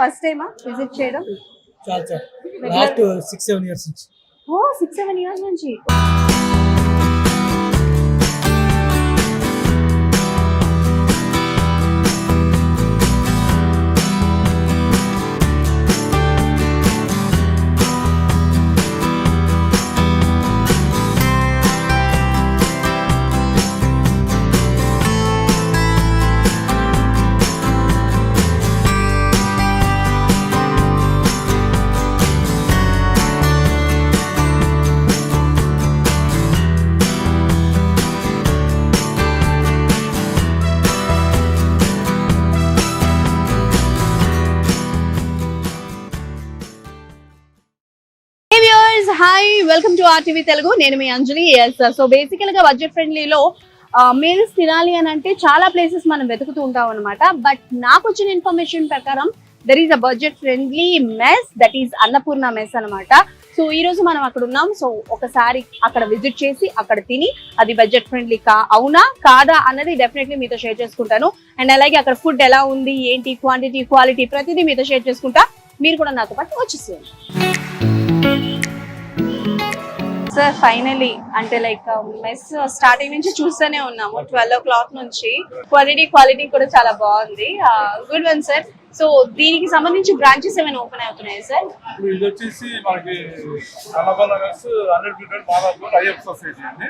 First టైమా visit చేయడం? చాలా లాస్ట్ 6-7 ఇయర్స్ నుంచి. ఓ 6-7 ఇయర్స్ నుంచి. Hi, welcome to RTV Telugu. నేను మీ అంజలి. సో బేసికల్ గా బడ్జెట్ ఫ్రెండ్లీలో మీల్స్ తినాలి అని అంటే చాలా ప్లేసెస్ మనం వెతుకుతూ ఉంటాం అనమాట. బట్ నాకు వచ్చిన ఇన్ఫర్మేషన్ ప్రకారం there is a budget friendly mess, that is Annapurna mess అనమాట. సో ఈ రోజు మనం అక్కడ ఉన్నాం. సో ఒకసారి అక్కడ విజిట్ చేసి అక్కడ తిని అది బడ్జెట్ ఫ్రెండ్లీ అవునా కాదా అన్నది డెఫినెట్లీ మీతో షేర్ చేసుకుంటాను. అండ్ అలాగే అక్కడ ఫుడ్ ఎలా ఉంది, ఏంటి, క్వాంటిటీ, క్వాలిటీ ప్రతిదీ మీతో షేర్ చేసుకుంటా. మీరు కూడా నాతో పాటు వచ్చేసేయండి. సార్ ఫైనలీ అంటే లైక్ మెస్ స్టార్టింగ్ నుంచి చూస్తూనే ఉన్నాము 12 o'clock నుంచి. క్వాలిటీ కూడా చాలా బాగుంది. Good one sir. సో దీనికి సంబంధించి బ్రాంచెస్ ఏమైనా ఓపెన్ అవుతున్నాయి సార్? ఇది వచ్చేసి మనకి Annapurna mess 100 feet Madhapur if society అండి.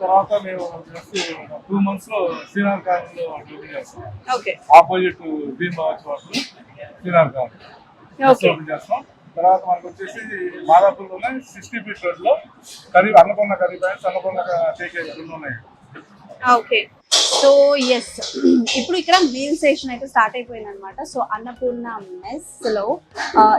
తర్వాత మేము 2 months లో శ్రీనాథ్ కాలనీలో ఓపెన్ చేస్తాం. ఓకే, ఆపోజిట్ భీమ్ బావచ్చు వాటర్ శ్రీనాథ్ కాలనీ ఓపెన్ చేస్తాం. తర్వాత మనకు వచ్చేసి మాదాపూర్లోనే 60 feet రోడ్ లో అన్నపూర్ణ కర్రీ పాయింట్స్, అన్నపూర్ణ టేకే రెండు ఉన్నాయి. ఓకే, సో ఎస్ ఇప్పుడు ఇక్కడ మీల్ సెక్షన్ అయితే స్టార్ట్ అయిపోయింది అనమాట. సో అన్నపూర్ణ మెస్ లో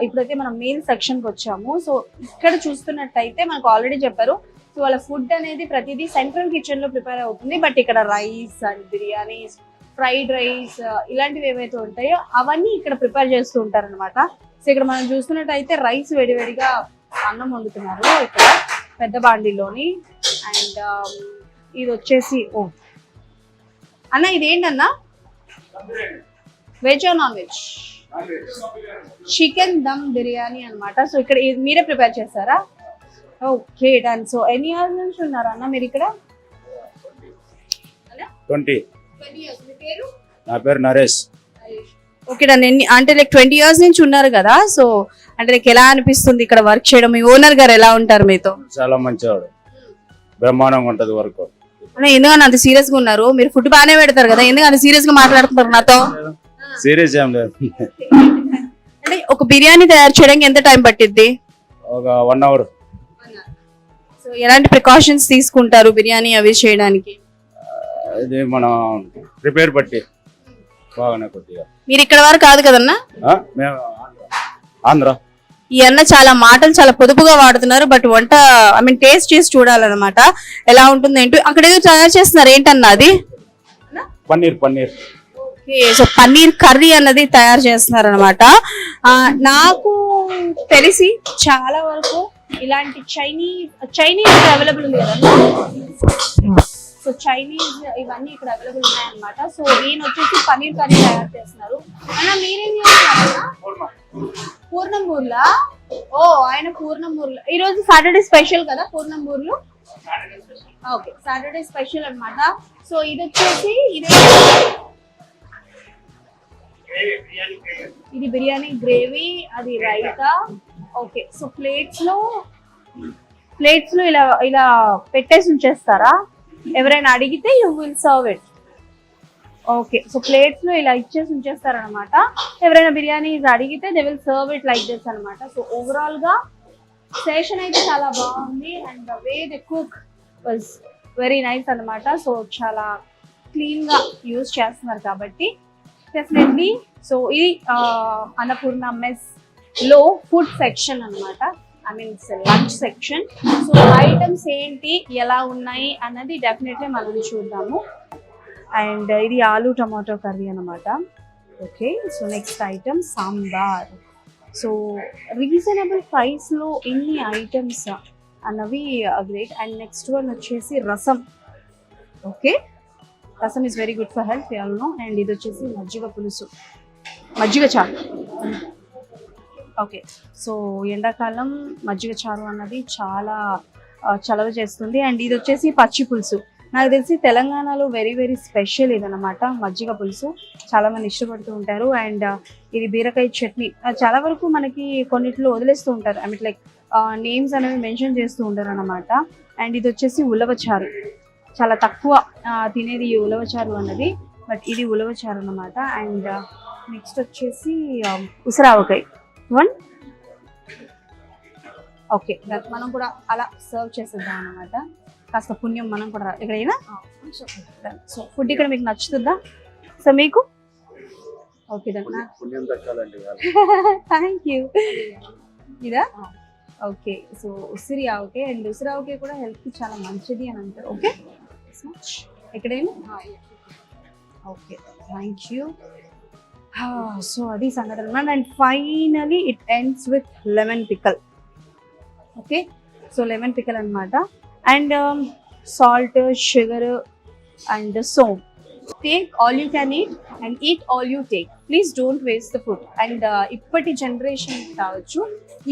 ఇప్పుడైతే మనం మీల్ సెక్షన్ కి వచ్చాము. సో ఇక్కడ చూస్తున్నట్టయితే మనకు ఆల్రెడీ చెప్పారు, సో వాళ్ళ ఫుడ్ అనేది ప్రతిదీ సెంట్రల్ కిచెన్ లో ప్రిపేర్ అవుతుంది. బట్ ఇక్కడ rice and biryani, fried rice ఇలాంటివి ఏవైతే ఉంటాయో అవన్నీ ఇక్కడ ప్రిపేర్ చేస్తూ ఉంటారు అనమాట. సో ఇక్కడ మనం చూస్తున్నట్టయితే రైస్ వేడివేడిగా అన్నం వండుతున్నారు ఇక్కడ పెద్ద బాండిలోని. అండ్ ఇది వచ్చేసి అన్న ఇదేంటన్నా, veg or non veg? Chicken dum biryani అనమాట. సో ఇక్కడ మీరే ప్రిపేర్ చేస్తారా? Okay done. సో ఎన్ని ఇయర్స్ నుంచి ఉన్నారు అన్న మీరు ఇక్కడ? 20. నా పేరు నరేష్. Okay done. అంటే లైక్ 20 years నుంచి ఉన్నారు కదా. సో అంటే లైక్ ఎలా అనిపిస్తుంది ఇక్కడ వర్క్ చేయడం? మీ ఓనర్ గారు ఎలా ఉంటారు మీతో? చాలా మంచివాడు, బ్రహ్మాండంగా ఉంటది వర్క్. ఎందుకని అంత సీరియస్ గా ఉన్నారు? మీరు ఫుడ్ బాగానే పెడతారు కదా, ఎందుకు అంత సీరియస్ గా మాట్లాడుతున్నారు నాతో? సీరియస్ ఏం లేదు. అంటే ఒక బిర్యానీ తయారు చేయడానికి ఎంత టైం పట్టిద్ది? ఒక 1 hour. సో ఎలాంటి ప్రికాషన్స్ తీసుకుంటారు బిర్యానీ అవి చేయడానికి? ఇది మనం ప్రిపేర్ బట్టి బాగానే కొద్దిగా. మీరు ఇక్కడ వారు కాదు కదన్నా? మేము ఆంధ్ర. ఈ అన్న చాలా మాటలు చాలా పొదుపుగా వాడుతున్నారు. బట్ వంట ఐ మీన్ టేస్ట్ చేసి చూడాలన్నమాట ఎలా ఉంటుంది ఏంటి. అక్కడ ఏదో తయారు చేస్తున్నారు, ఏంటన్నా అది? Paneer. Okay, so paneer curry అన్నది తయారు చేస్తున్నారు అనమాట. నాకు తెలిసి చాలా వరకు ఇలాంటి చైనీస్ అవైలబుల్ ఉంది కదా. సో చైనీస్ ఇవన్నీ ఇక్కడ అవైలబుల్ ఉన్నాయన్నమాట. సో నేను వచ్చేసి పన్నీర్ కర్రీ తయారు చేస్తున్నారు. అన్న మీరేం చేస్తున్నారు? పూర్ణంబూర్లా? ఓ ఆయన పూర్ణంబూర్లో. ఈరోజు సాటర్డే స్పెషల్ కదా పూర్ణంబూర్లు? ఓకే, సాటర్డే స్పెషల్ అనమాట. సో ఇది వచ్చేసి ఇది బిర్యానీ గ్రేవీ, అది రైతా. ఓకే, సో ప్లేట్స్ లో ఇలా పెట్టేసి ఉంచేస్తారా? ఎవరైనా అడిగితే you will serve it. Okay, so plates లో ఇలా ఇచ్చేసి ఉంచేస్తారనమాట. ఎవరైనా బిర్యానీ అడిగితే they will serve it like this అనమాట. సో ఓవరాల్ గా సెషన్ అయితే చాలా బాగుంది. And the way they cook was very nice అనమాట. సో చాలా క్లీన్ గా యూజ్ చేస్తున్నారు కాబట్టి డెఫినెట్లీ. సో ఇది అన్నపూర్ణ మెస్ లో ఫుడ్ సెక్షన్ అనమాట. I mean lunch section. So items ఏంటి, ఎలా ఉన్నాయి అన్నది డెఫినెట్లీ మనం చూద్దాము. అండ్ ఇది ఆలు టమాటో కర్రీ అనమాట. Okay, so next item sambar. So reasonable ప్రైస్లో ఇన్ని ఐటమ్స్ అన్నవి గ్రేట్. అండ్ నెక్స్ట్ వన్ వచ్చేసి రసం. Okay, rasam is very good for health, you all know. And ఇది వచ్చేసి మజ్జిగ పులుసు, మజ్జిగ చారు. ఓకే, సో ఎండాకాలం మజ్జిగ చారు అన్నది చాలా చలవ చేస్తుంది. అండ్ ఇది వచ్చేసి పచ్చి పులుసు. నాకు తెలిసి తెలంగాణలో వెరీ వెరీ స్పెషల్ ఇదన్నమాట మజ్జిగ పులుసు. చాలా మంది ఇష్టపడుతూ ఉంటారు. అండ్ ఇది బీరకాయ చట్నీ చాలా వరకు మనకి కొన్నిట్లో వదిలేస్తూ ఉంటారు. ఐ మీన్ లైక్ నేమ్స్ అనేవి మెన్షన్ చేస్తూ ఉంటారు అన్నమాట. అండ్ ఇది వచ్చేసి ఉలవచారు. చాలా తక్కువ తినేది ఈ ఉలవచారు అన్నది, బట్ ఇది ఉలవచారు అన్నమాట. అండ్ నెక్స్ట్ వచ్చేసి ఉసిరావకాయ 1. ఓకే, మనం కూడా అలా సర్వ్ చేసేద్దాం అన్నమాట. కాస్త పుణ్యం మనం కూడా ఎక్కడైనా. సో ఫుడ్ ఇక్కడ మీకు నచ్చుతుందా? సో మీకు ఓకే పుణ్యం దక్కాలండి. Thank you. ఇదా ఓకే, సో ఉసిరి ఆవకాయ. అండ్ ఉసిరి ఆవకాయ కూడా హెల్త్కి చాలా మంచిది అని అంటారు. ఓకే ఎక్కడైనా ఓకే, థ్యాంక్ యూ. సో అది సంగతి అన్నమాట. And finally it ends with lemon pickle. Okay, so lemon pickle అనమాట. And salt, sugar and some. Take all you can eat and eat all you take. Please don't waste the food. And ఇప్పటి generation కావచ్చు,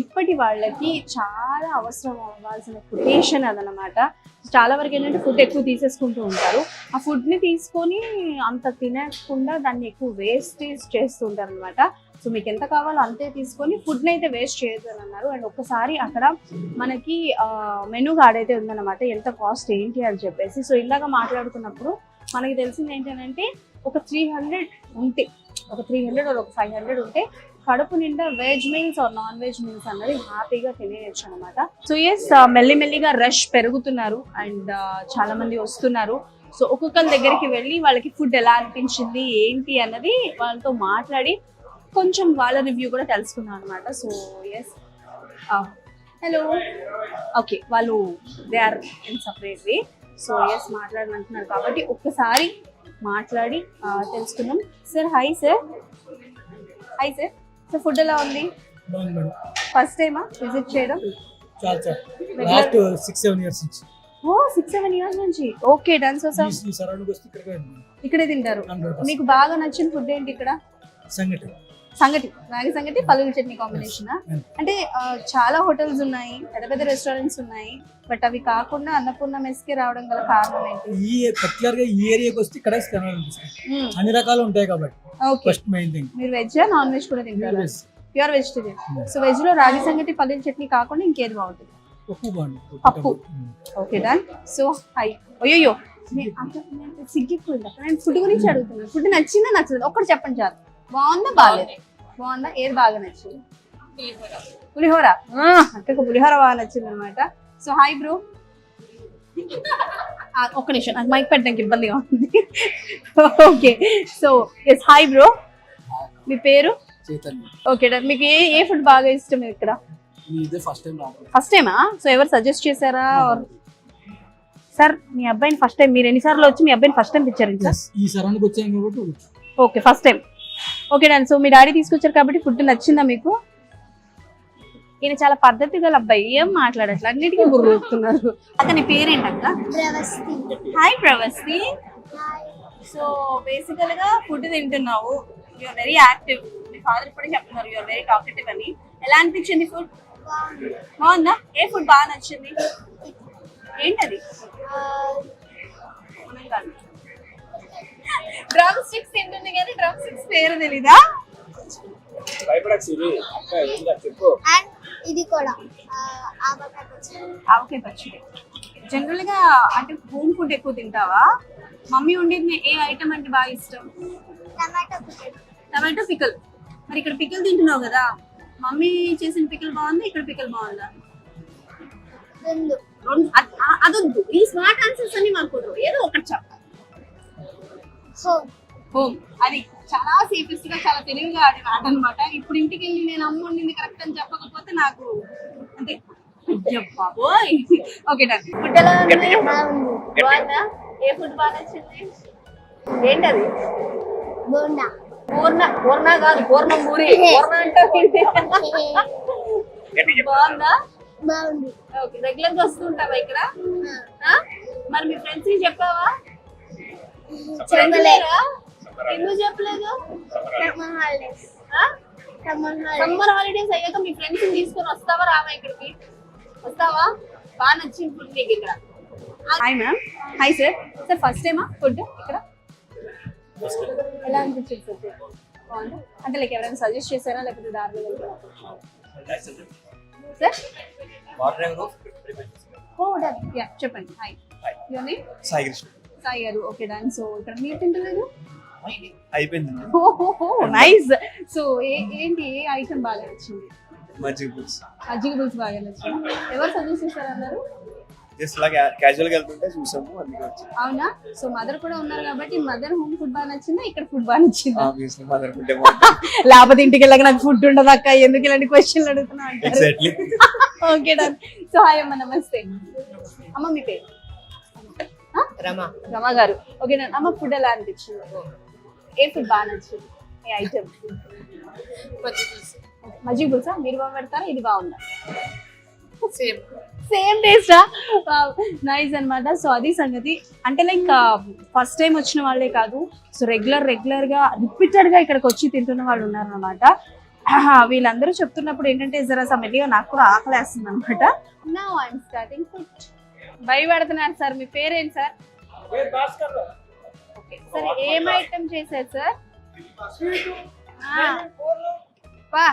ఇప్పటి వాళ్ళకి చాలా అవసరం అవ్వాల్సిన quotation అదనమాట. చాలా వరకు ఏంటంటే ఫుడ్ ఎక్కువ తీసేసుకుంటూ ఉంటారు. ఆ ఫుడ్ని తీసుకొని అంత తినకుండా దాన్ని ఎక్కువ వేస్టేజ్ చేస్తూ ఉంటారు అనమాట. సో మీకు ఎంత కావాలో అంతే తీసుకొని ఫుడ్ని అయితే వేస్ట్ చేయొద్దు అని అన్నారు. అండ్ ఒక్కసారి అక్కడ మనకి మెనూ కార్డ్ అయితే ఉందన్నమాట, ఎంత కాస్ట్ ఏంటి అని చెప్పేసి. సో ఇందాక మాట్లాడుకున్నప్పుడు మనకి తెలిసింది ఏంటంటే ఒక 300 ఉంటే, ఒక 300 ఒక 500 ఉంటే కడుపు నిండా veg meals or non veg meals అన్నది హ్యాపీగా తినేయచ్చు అనమాట. సో ఎస్, మెల్లిమెల్లిగా రష్ పెరుగుతున్నారు అండ్ చాలా మంది వస్తున్నారు. సో ఒక్కొక్కరి దగ్గరికి వెళ్ళి వాళ్ళకి ఫుడ్ ఎలా అనిపించింది ఏంటి అన్నది వాళ్ళతో మాట్లాడి కొంచెం వాళ్ళ రివ్యూ కూడా తెలుసుకున్నాం అనమాట. So yes, hello. ఓకే, వాళ్ళు they are in separate way. So yes, మాట్లాడమంటున్నారు కాబట్టి ఒక్కసారి మాట్లాడి తెలుసుకుందాం. Sir hi sir. Hi sir. So food ఎలా ఉంది? బాగుంది మేడం. ఫస్ట్ టైమా విజిట్ చేయడం? చాలా లాస్ట్ 6-7 ఇయర్స్ నుంచి. ఓ 6-7 ఇయర్స్ నుంచి. Okay done. సో సార్ ఈ సరౌండింగ్ వస్తే ఇక్కడే తింటారు. 100%. మీకు బాగా నచ్చిన ఫుడ్ ఏంటి ఇక్కడ? సంగటి. సంగటి, రాగి సంగటి, పల్లీల చట్నీ కాంబినేషన్. అంటే చాలా హోటల్స్ ఉన్నాయి, పెద్ద పెద్ద రెస్టారెంట్స్ ఉన్నాయి, బట్ అవి కాకుండా అన్నపూర్ణ మెస్కి రావడం గల కారణం ఏంటి? ఈ పర్టికులర్ గా ఈ ఏరియాకి వస్తే ఇక్కడ తినాలనిపిస్తుంది. అన్ని రకాలు ఉంటాయి కాబట్టి. Okay, first main thing. మీరు వెజ్ నాన్ వెజ్ కూడా తింటారు? Pure vegetarian. సో వెజ్ లో రాగి సంగటి, పల్లీల చట్నీ కాకుండా ఇంకేది బాగుంటుంది? పప్పు బాగుంది. పప్పు. Okay done. So high. అయ్యో సిగ్గిపోయింది. నేను ఫుడ్ గురించి అడుగుతున్నాను. ఫుడ్ నచ్చిందా నచ్చలేదు ఒక్కటి చెప్పండి చాలు. బాగుందా బాగాలేదు? బాగుందా? ఏది బాగా నచ్చింది? పులిహోర. అక్కడికి పులిహోర బాగా నచ్చింది అనమాట. So hi bro. ఒక్క నిమిషం, నాకు మైక్ పెట్టడానికి ఇబ్బందిగా ఉంది. Okay, so yes hi bro. మీ పేరు? Okay done. మీకు ఏ ఫుడ్ బాగా ఇష్టం ఇక్కడ? ఫస్ట్ టైమా? సో ఎవరు సజెస్ట్ చేశారా? సార్ మీ అబ్బాయిని ఫస్ట్ టైం, మీరు ఎన్నిసార్లు వచ్చి మీ అబ్బాయిని ఫస్ట్ టైం తెచ్చారు? ఈ సరౌండింగ్ వచ్చాయి కాబట్టి. Okay first time. Okay done. So మీ డాడీ తీసుకొచ్చారు కాబట్టి ఫుడ్ నచ్చిందా మీకు? ఈయన చాలా పద్ధతి గల అబ్బాయి, ఏం మాట్లాడట్లా, అన్నిటికీ గుర్తున్నారు. అతని పేరేంటక్క? హాయ్ ప్రవస్తి. సో బేసికల్ గా ఫుడ్ తింటున్నావు, యూఆర్ వెరీ యాక్టివ్. మీ ఫాదర్ ఇప్పుడే చెప్తున్నారు యూఆర్ వెరీ టాకెటివ్ అని. ఎలా అనిపించింది ఫుడ్? బాగుందా? ఏ ఫుడ్ బాగా నచ్చింది? ఏంటది? డ్రమ్ స్టిక్స్ తింటుంది కానీ డ్రమ్ స్టిక్స్ పేరు తెలీదా? ఇది కూడా ఆవకాయ పచ్చడి. జనరల్ గా అంటే హోమ్ ఫుడ్ ఎక్కువ తింటావా? మమ్మీ ఉండేది ఏ ఐటమ్ అంటే బాగా ఇష్టం? Tomato pickle. మరి ఇక్కడ పికల్ తింటున్నావు కదా, మమ్మీ చేసిన పికల్ బాగుందా, ఇక్కడ పికల్ బాగుందా? అదొద్దు, ఈ స్మార్ట్ ఆన్సర్స్ అన్ని మాకు ఏదో ఒకటి చెప్పాలి. హోమ్ అది చాలా సేఫెస్ట్ గా, చాలా తెలివిగా ఆడే ఆట అనమాట. ఇప్పుడు ఇంటికి వెళ్ళి నేను అమ్మ వండింది కరెక్ట్ అని చెప్పకపోతే నాకు అంటే బాబోయ్. Okay done. ఫుడ్ ఎలా ఉంది? బాగుందా? ఏ ఫుడ్ బాగా నచ్చింది? ఏంటది? బోండా. పూర్ణ కాదు, పూర్ణం పూరి. పూర్ణ అంటే బాగుందా? బాగుంది. ఓకే, రెగ్యులర్ గా వస్తుంటావా ఇక్కడ? మరి మీ ఫ్రెండ్స్ కి చెప్పావా? చెప్పలేదా? ఎందుకు చెప్పలేదు? సమ్మర్ హాలిడేస్ అయ్యాక మీ ఫ్రెండ్స్ తీసుకొని వస్తావా రావా ఇక్కడికి? వస్తావా? బాగా నచ్చింది ఫుడ్ నీకు ఇక్కడ? Hi ma'am. Hi sir. Sir first టైమా ఫుడ్ ఇక్కడ? ఎలా అనిపించింది సార్? బాగుందా? అంటే లైక్ ఎవరైనా సజెస్ట్ చేశారా లేకపోతే దారిలో సార్? Oh done. యా చెప్పండి. Hi. Your name? Sai Krishna. Sai గారు. Okay done. సో ఇక్కడ మీరు తింటలేదు? అయిపోయింది. ఓహో నైస్. సో ఏంటి ఏ ఐటమ్ బాగా నచ్చింది? మజ్జిగ పులుసు. మజ్జిగ పులుసు బాగా నచ్చింది. ఎవరు సజెస్ట్ చేశారు అన్నారు? జస్ట్ అలా క్యాజువల్ గా వెళ్తుంటే చూసాము, అందుకే వచ్చాము. అవునా? సో మదర్ కూడా ఉన్నారు కాబట్టి మదర్ హోమ్ ఫుడ్ బాగా నచ్చిందా ఇక్కడ ఫుడ్ బాగా నచ్చిందా? ఆబ్వియస్లీ మదర్ ఫుడ్ లేకపోతే ఇంటికి వెళ్ళాక నాకు ఫుడ్ ఉండదు అక్క ఎందుకు ఇలాంటి క్వశ్చన్లు అడుగుతున్నా అంటారు. Exactly. Okay done. So hi అమ్మ, నమస్తే అమ్మ. మీ పేరు? రమా గారు. Okay done. అమ్మ ఫుడ్ ఎలా అనిపించింది? ఏ ఫుడ్ బాగా నచ్చింది? ఏ ఐటమ్? మజ్జిగ పులుసా? మీరు బాగా పెడతారా? ఇది బాగుందా? సేమ్ టేస్టా? నైస్ అన్నమాట. సో అది సంగతి. అంటే లైక్ ఫస్ట్ టైం వచ్చిన వాళ్ళే కాదు, సో రెగ్యులర్ గా రిపీటెడ్ గా ఇక్కడికి వచ్చి తింటున్న వాళ్ళు ఉన్నారన్నమాట. వీళ్ళందరూ చెప్తున్నప్పుడు ఏంటంటే జరా మెల్లిగా నాకు కూడా ఆకలేస్తుంది అనమాట. Now I'm starting food. భయపడుతున్నారు సార్. మీ పేరేంటి సార్? Okay sir. ఏం ఐటమ్ చేశారు సార్? పా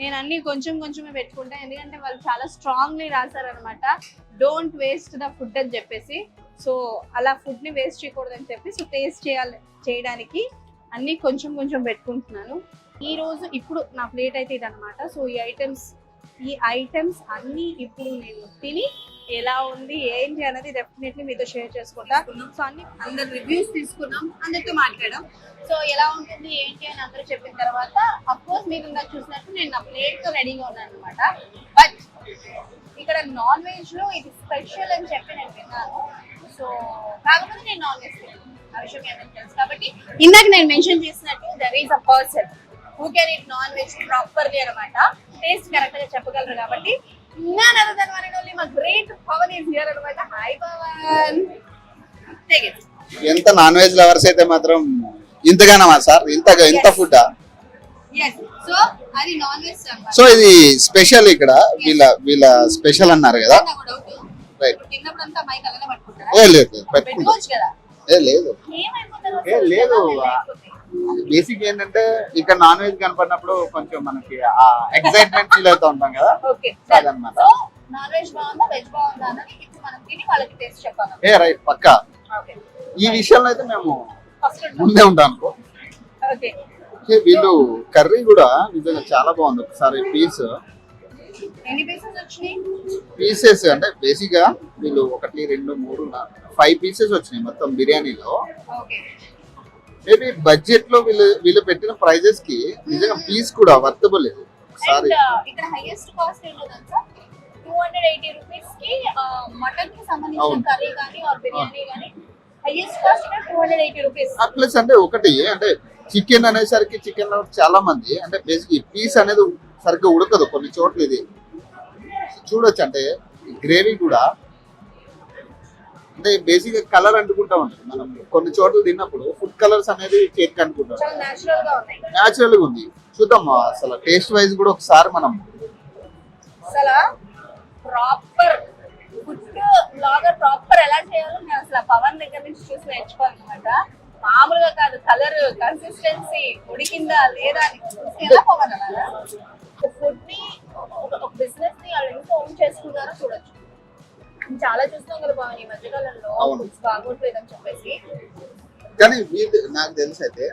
నేను అన్ని కొంచెం కొంచెమే పెట్టుకుంటా, ఎందుకంటే వాళ్ళు చాలా స్ట్రాంగ్లీ రాశారనమాట, డోంట్ వేస్ట్ ద ఫుడ్ అని చెప్పేసి. సో అలా ఫుడ్ ని వేస్ట్ చేయకూడదని చెప్పి సో టేస్ట్ చేయడానికి అన్ని కొంచెం కొంచెం పెట్టుకుంటున్నాను. ఈ రోజు ఇప్పుడు నా ప్లేట్ అయితే ఇదనమాట. సో ఈ ఐటమ్స్ అన్ని ఇప్పుడు నేను తిని ఎలా ఉంది ఏంటి అనేది డెఫినెట్లీ మీతో షేర్ చేసుకుంటా. సో అన్ని అందరు రివ్యూస్ తీసుకున్నాం, అందరితో మాట్లాడాం. సో ఎలా ఉంటుంది ఏంటి అని అందరూ చెప్పిన తర్వాత అఫ్ కోర్స్ మీరు ఇందాక చూసినట్టు నేను నా ప్లేట్ తో రెడీగా ఉన్నాను అనమాట. బట్ ఇక్కడ నాన్ వెజ్ లో ఇది స్పెషల్ అని చెప్పి నేను విన్నాను. సో కాకపోతే నేను నాన్ వెజ్ ఆ విషయం ఏమైనా తెలుసు కాబట్టి ఇందాక నేను మెన్షన్ చేసినట్టు there is a person who can eat non veg properly అనమాట. టేస్ట్ కరెక్ట్ గా చెప్పగలరు కాబట్టి none other than one and only my great Pawan is here అనమాట. హాయ్ పవన్. Take it. ఎంత నాన్ వెజ్ లవర్స్ అయితే మాత్రం ఇంతగానమా సార్? ఇంత ఫుడ్? yes. సో అది నాన్ వెజ్ అన్నమాట. సో ఇది స్పెషల్ ఇక్కడ వీళ్ళ స్పెషల్ అన్నారు కదా? నాకు డౌట్. రైట్. తిన్నప్పుడు అంతా మైక్ అలానే పట్టుకుంటారా? లేదు పెట్టుకుంటా. పెట్టుకోవచ్చు కదా? లేదు ఏమైపోతారు? లేదు. బేసిక్ ఏంటంటే ఇక్కడ నాన్ వెజ్ కనపడినప్పుడు కొంచెం మనకి ఆ ఎక్సైట్మెంట్ ఫీల్ అవుతూ ఉంటాం కదా, ఓకే అదన్నమాట. సో నాన్ వెజ్ బాగుందా వెజ్ బాగుందా అన్నది ఇప్పుడు మనం తిని వాళ్ళకి టేస్ట్ చెప్పాలి. రైట్ పక్కా. ఓకే ఈ విషయంలో అయితే మేము ఫస్ట్ ముందే ఉంటాం అనుకో. ఓకే. వీళ్ళు కర్రీ కూడా నిజంగా చాలా బాగుంది. ఒకసారి ఎన్ని పీసెస్ వచ్చినాయి? పీసెస్ అంటే బేసిక్ గా వీళ్ళు 1 2 3 5 పీసెస్ వచ్చినాయి మొత్తం బిర్యానీలో. ఓకే. మేబీ బడ్జెట్ లో వీళ్ళు పెట్టిన ప్రైజెస్ కి నిజంగా పీస్ కూడా వర్తబుల్ లేదు. ఒకసారి ఇక్కడ హైయెస్ట్ కాస్ట్ ఏంటో తెలుసా? 280 రూపీస్ కి మటన్ కి సంబంధించిన కర్రీ కానీ ఆర్ బిర్యానీ కానీ హైయెస్ట్ కాస్ట్ 280 రూపీస్. ప్లస్ అంటే ఒకటి అంటే చికెన్ అనేసరికి చికెన్ చాలా మంది అంటే బేసిక్ ఈ పీస్ అనేది సరిగ్గా ఉడకదు కొన్ని చోట్ల. ఇది చూడొచ్చు అంటే గ్రేవీ కూడా అంటే బేసిక్ గా కలర్ అంటుకుంటా ఉంటుంది. మనం కొన్ని చోట్ల తిన్నప్పుడు ఫుడ్ కలర్స్ అనేది చేతికి అంటుకుంటాం. చాలా నేచురల్ గా ఉన్నాయి. న్యాచురల్ గా ఉంది. చూద్దాం అసలు టేస్ట్ వైజ్ కూడా ఒకసారి మనం అసలు ప్రాపర్ ఫుడ్ బ్లాగర్ ప్రాపర్ ఎలా చేయాలో నేను అసలు పవన్ దగ్గర నుంచి చూసి నేర్చుకోవాలన్నమాట. మామూలుగా కాదు, కలర్ కన్సిస్టెన్సీ ఉడికిందా లేదా అని ఎలా పవన్ అలాగా ఫుడ్ ని ఒక బిజినెస్ ని వాళ్ళు ఎంత ఓన్ చేసుకున్నారో చూడొచ్చు. చాలా చూస్తున్నాం కదా పవన్ ఈ మధ్యకాలంలో ఫుడ్స్ బాగోట్లేదు అని చెప్పేసి. కానీ వీళ్ళు నాకు తెలిసి అయితే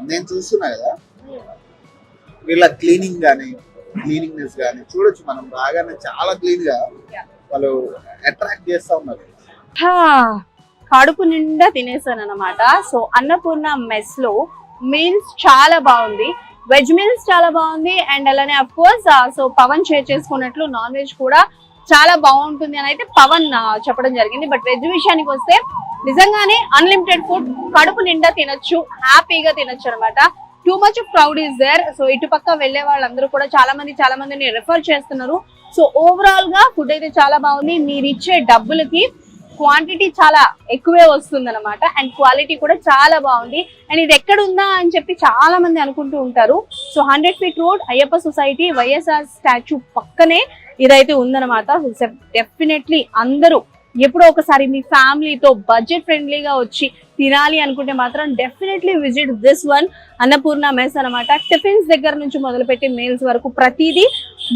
నేను చూస్తున్నా కదా వీళ్ళ క్లీనింగ్నెస్ కానీ చూడొచ్చు మనం బాగానే చాలా క్లీన్ గా వాళ్ళు అట్రాక్ట్ చేస్తా ఉన్నారు. కడుపు నిండా తినేసాను అనమాట. సో అన్నపూర్ణ మెస్ లో మీల్స్ చాలా బాగుంది, వెజ్ మీల్స్ చాలా బాగుంది అండ్ అలానే of course so Pavan share చేసుకున్నట్లు నాన్ వెజ్ కూడా చాలా బాగుంటుంది అని అయితే పవన్ చెప్పడం జరిగింది. బట్ వెజ్ విషయానికి వస్తే నిజంగానే అన్లిమిటెడ్ ఫుడ్, కడుపు నిండా తినొచ్చు, హ్యాపీగా తినొచ్చు అనమాట. Too much of crowd is there. So ఇటుపక్క వెళ్లే వాళ్ళందరూ కూడా చాలా మందిని రెఫర్ చేస్తున్నారు. సో ఓవరాల్ గా ఫుడ్ అయితే చాలా బాగుంది. మీరు ఇచ్చే డబ్బులకి క్వాంటిటీ చాలా ఎక్కువే వస్తుంది అనమాట అండ్ క్వాలిటీ కూడా చాలా బాగుంది. అండ్ ఇది ఎక్కడ ఉందా అని చెప్పి చాలా మంది అనుకుంటూ ఉంటారు. So 100 feet road, Ayyappa society, YSR statue పక్కనే ఇదైతే ఉందన్నమాట. డెఫినెట్లీ అందరూ ఎప్పుడో ఒకసారి మీ ఫ్యామిలీతో బడ్జెట్ ఫ్రెండ్లీగా వచ్చి తినాలి అనుకుంటే మాత్రం definitely visit this one, Annapurna mess అనమాట. టిఫిన్స్ దగ్గర నుంచి మొదలుపెట్టి మీల్స్ వరకు ప్రతిదీ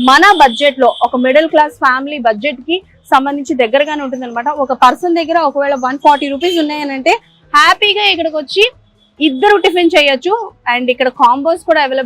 మన బడ్జెట్ లో, ఒక మిడిల్ క్లాస్ ఫ్యామిలీ బడ్జెట్ కి సంబంధించి దగ్గరగానే ఉంటుంది అనమాట. ఒక పర్సన్ దగ్గర ఒకవేళ 140 రూపీస్ ఉన్నాయనంటే హ్యాపీగా ఇక్కడికి వచ్చి 2 టిఫిన్ చేయొచ్చు. అండ్ ఇక్కడ కాంబోస్ కూడా అవైలబుల్